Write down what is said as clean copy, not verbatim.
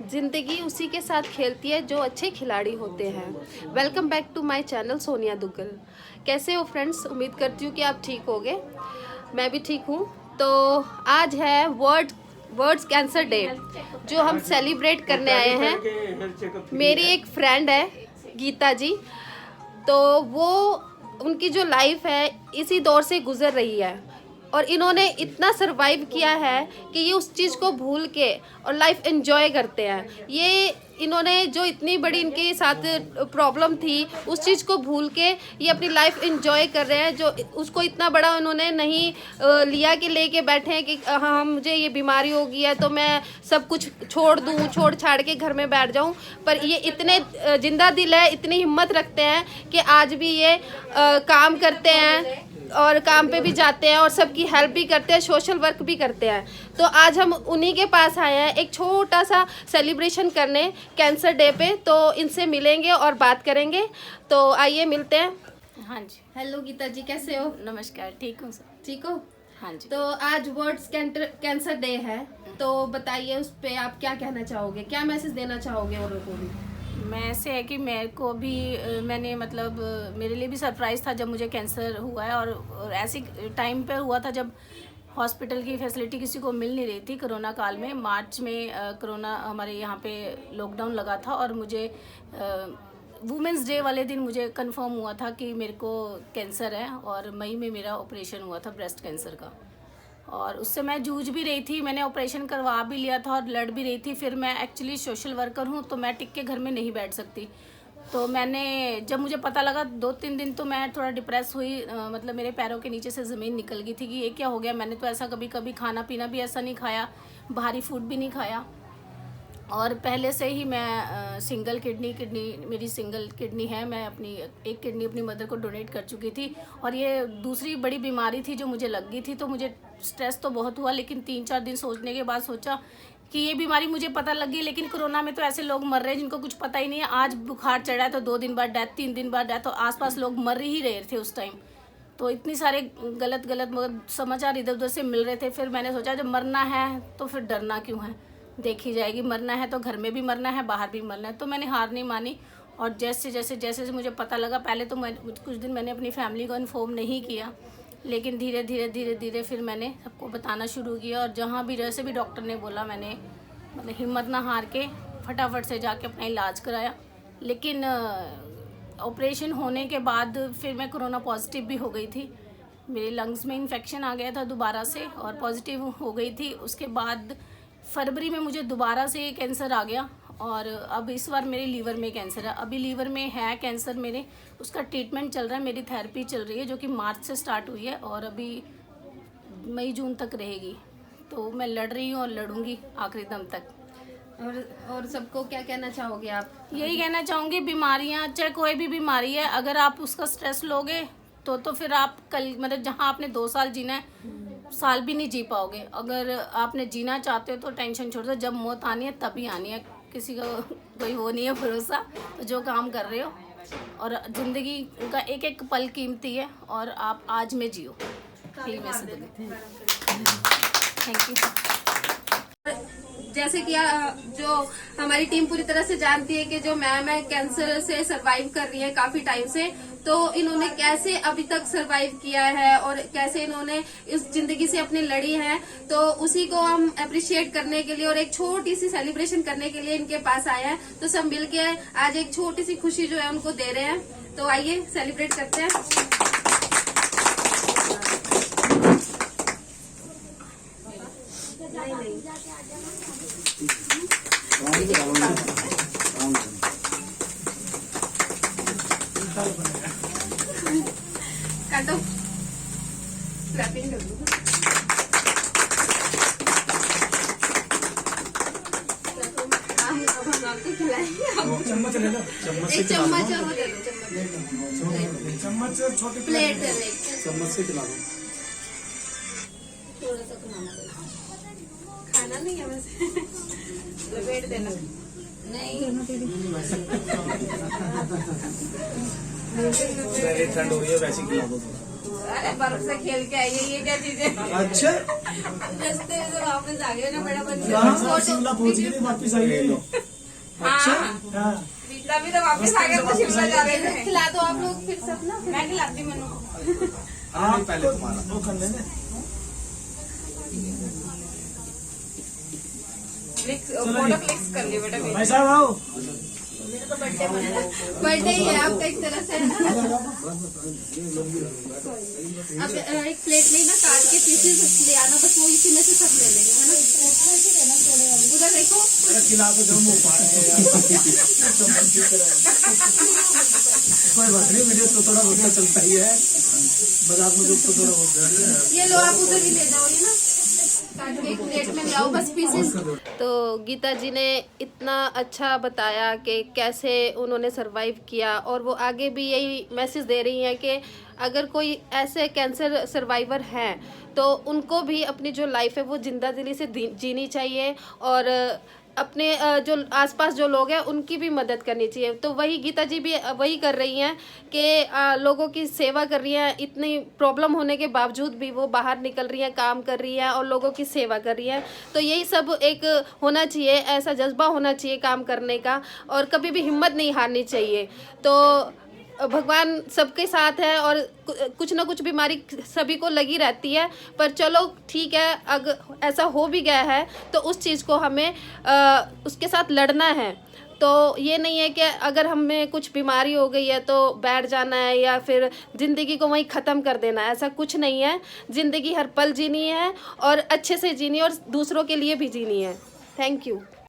जिंदगी उसी के साथ खेलती है जो अच्छे खिलाड़ी होते हैं। Welcome back to my channel Sonia Duggal. कैसे हो फ्रेंड्स? उम्मीद करती हूँ कि आप ठीक होगे। मैं भी ठीक हूँ। तो आज है वर्ल्ड कैंसर डे जो हम सेलिब्रेट करने आए हैं। मेरी एक फ्रेंड है गीता जी, तो वो उनकी जो लाइफ है इसी दौर से गुजर रही है और इन्होंने इतना सरवाइव किया है कि ये उस चीज़ को भूल के और लाइफ एंजॉय करते हैं। ये इन्होंने जो इतनी बड़ी इनके साथ प्रॉब्लम थी उस चीज़ को भूल के ये अपनी लाइफ एंजॉय कर रहे हैं। जो उसको इतना बड़ा उन्होंने नहीं लिया कि लेके बैठे हैं कि हाँ मुझे ये बीमारी हो गई है तो मैं सब कुछ छोड़ दूँ, छोड़ छाड़ के घर में बैठ जाऊँ। पर ये इतने जिंदा दिल है, इतनी हिम्मत रखते हैं कि आज भी ये काम करते हैं और काम पे भी जाते हैं और सबकी हेल्प भी करते हैं, सोशल वर्क भी करते हैं। तो आज हम उन्हीं के पास आए हैं एक छोटा सा सेलिब्रेशन करने कैंसर डे पे। तो इनसे मिलेंगे और बात करेंगे। तो आइए मिलते हैं। हाँ जी, हेलो गीता जी, कैसे हो? नमस्कार। ठीक हूँ सर। ठीक हो? हाँ जी। तो आज वर्ल्ड कैंसर डे है, तो बताइए उस पे आप क्या कहना चाहोगे, क्या मैसेज देना चाहोगे औरों को भी? मैं ऐसे है कि मेरे को भी मैंने मतलब मेरे लिए भी सरप्राइज़ था जब मुझे कैंसर हुआ है और ऐसे टाइम पे हुआ था जब हॉस्पिटल की फैसिलिटी किसी को मिल नहीं रही थी। कोरोना काल में मार्च में कोरोना हमारे यहाँ पे लॉकडाउन लगा था और मुझे वुमेंस डे वाले दिन मुझे कंफर्म हुआ था कि मेरे को कैंसर है और मई में मेरा ऑपरेशन हुआ था ब्रेस्ट कैंसर का। और उससे मैं जूझ भी रही थी, मैंने ऑपरेशन करवा भी लिया था और लड़ भी रही थी। फिर मैं एक्चुअली सोशल वर्कर हूँ तो मैं टिक के घर में नहीं बैठ सकती। तो मैंने जब मुझे पता लगा 2-3 दिन तो मैं थोड़ा डिप्रेस हुई। मतलब मेरे पैरों के नीचे से ज़मीन निकल गई थी कि ये क्या हो गया। मैंने तो ऐसा कभी खाना पीना भी ऐसा नहीं खाया, बाहरी फूड भी नहीं खाया। और पहले से ही मैं सिंगल किडनी मेरी सिंगल किडनी है। मैं अपनी एक किडनी अपनी मदर को डोनेट कर चुकी थी और ये दूसरी बड़ी बीमारी थी जो मुझे लग गई थी। तो मुझे स्ट्रेस तो बहुत हुआ, लेकिन 3-4 दिन सोचने के बाद सोचा कि ये बीमारी मुझे पता लग गई, लेकिन कोरोना में तो ऐसे लोग मर रहे हैं जिनको कुछ पता ही नहीं है। आज बुखार चढ़ा है तो 2 दिन बाद डेथ, 3 दिन बाद डेथ, तो आसपास लोग मर ही रहे थे उस टाइम। तो इतनी सारे गलत समाचार इधर उधर से मिल रहे थे। फिर मैंने सोचा जब मरना है तो फिर डरना क्यों है, देखी जाएगी। मरना है तो घर में भी मरना है, बाहर भी मरना है। तो मैंने हार नहीं मानी और जैसे मुझे पता लगा, पहले तो मैं कुछ दिन मैंने अपनी फैमिली को इन्फॉर्म नहीं किया, लेकिन धीरे धीरे फिर मैंने सबको बताना शुरू किया। और जहाँ भी जैसे भी डॉक्टर ने बोला मैंने मतलब हिम्मत ना हार के फटाफट से जाके अपना इलाज कराया। लेकिन ऑपरेशन होने के बाद फिर मैं कोरोना पॉजिटिव भी हो गई थी। मेरे लंग्स में इन्फेक्शन आ गया था दोबारा से और पॉजिटिव हो गई थी। उसके बाद फरवरी में मुझे दोबारा से कैंसर आ गया और अब इस बार मेरे लीवर में कैंसर है। अभी लीवर में है कैंसर मेरे, उसका ट्रीटमेंट चल रहा है, मेरी थेरेपी चल रही है जो कि मार्च से स्टार्ट हुई है और अभी मई जून तक रहेगी। तो मैं लड़ रही हूँ और लड़ूंगी आखिरी दम तक। और सबको क्या कहना चाहोगे आप? यही कहना चाहूँगी, बीमारियाँ चाहे कोई भी बीमारी है, अगर आप उसका स्ट्रेस लोगे तो फिर आप कल मतलब जहाँ आपने 2 साल जीना है साल भी नहीं जी पाओगे। अगर आपने जीना चाहते हो तो टेंशन छोड़ दो, जब मौत आनी है तभी आनी है। किसी का कोई वो नहीं है भरोसा। तो जो काम कर रहे हो और ज़िंदगी का एक एक पल कीमती है और आप आज में जियो। यही मैसेज है। Thank you. जैसे कि जो हमारी टीम पूरी तरह से जानती है कि जो मैम है कैंसर से सरवाइव कर रही है काफी टाइम से, तो इन्होंने कैसे अभी तक सरवाइव किया है और कैसे इन्होंने इस जिंदगी से अपनी लड़ी है, तो उसी को हम अप्रिशिएट करने के लिए और एक छोटी सी सेलिब्रेशन करने के लिए इनके पास आए हैं। तो सब मिलके आज एक छोटी सी खुशी जो है उनको दे रहे हैं। तो आइए सेलिब्रेट करते हैं। काटो, रैपिंग कर दो। हम आपको खिलाएंगे। चम्मच ले लो, चम्मच से एक चम्मच और वो दे दो, चम्मच छोटी प्लेट दे दो, चम्मच से खिला दो। थोड़ा सा खाना नहीं है वैसे, लपेट देना। नहीं ठंड हो रही है वैसे खिला दो। अरे बर्फ से खेल के आई है, ये क्या चीज है? अच्छा रास्ते में से वापस आ गए ना, बड़ा यहाँ से शिमला पहुंच गई वापिस आई है। अच्छा हाँ तभी तो वापस आ गए, तो शिमला जा रहे थे। खिला दो आप लोग फिर सब ना। मैं खिलाती मनु। आप पहले वो कर लेना फोटो क्लिक्स कर लियो बेटा। भाई साहब आओ। बर्थडे ही है आपका एक तरह से, है ना? अब एक प्लेट में ना काट के पीसेस ले आना, बस वो इसी में से सब ले लेंगे, है ना? उधर देखो, खिला तो दो मुंह पार कोई बात नहीं, वीडियो तो थोड़ा बहुत चलता ही है, मजाक मजूक तो थोड़ा बहुत। ये लो आप उधर ही ले जाओ, ये ना काट के एक प्लेट में लाओ बस पीसेस। तो गीता जी ने इतना अच्छा बताया कि कैसे उन्होंने सरवाइव किया, और वो आगे भी यही मैसेज दे रही हैं कि अगर कोई ऐसे कैंसर सर्वाइवर हैं तो उनको भी अपनी जो लाइफ है वो जिंदा दिली से जीनी चाहिए, और अपने जो आसपास जो लोग हैं उनकी भी मदद करनी चाहिए। तो वही गीता जी भी वही कर रही हैं कि लोगों की सेवा कर रही हैं, इतनी प्रॉब्लम होने के बावजूद भी वो बाहर निकल रही हैं, काम कर रही हैं और लोगों की सेवा कर रही हैं। तो यही सब एक होना चाहिए, ऐसा जज्बा होना चाहिए काम करने का, और कभी भी हिम्मत नहीं हारनी चाहिए। तो भगवान सबके साथ है, और कुछ ना कुछ बीमारी सभी को लगी रहती है, पर चलो ठीक है, अगर ऐसा हो भी गया है तो उस चीज़ को हमें उसके साथ लड़ना है। तो ये नहीं है कि अगर हमें कुछ बीमारी हो गई है तो बैठ जाना है या फिर ज़िंदगी को वहीं ख़त्म कर देना है, ऐसा कुछ नहीं है। ज़िंदगी हर पल जीनी है, और अच्छे से जीनी है, और दूसरों के लिए भी जीनी है। Thank you.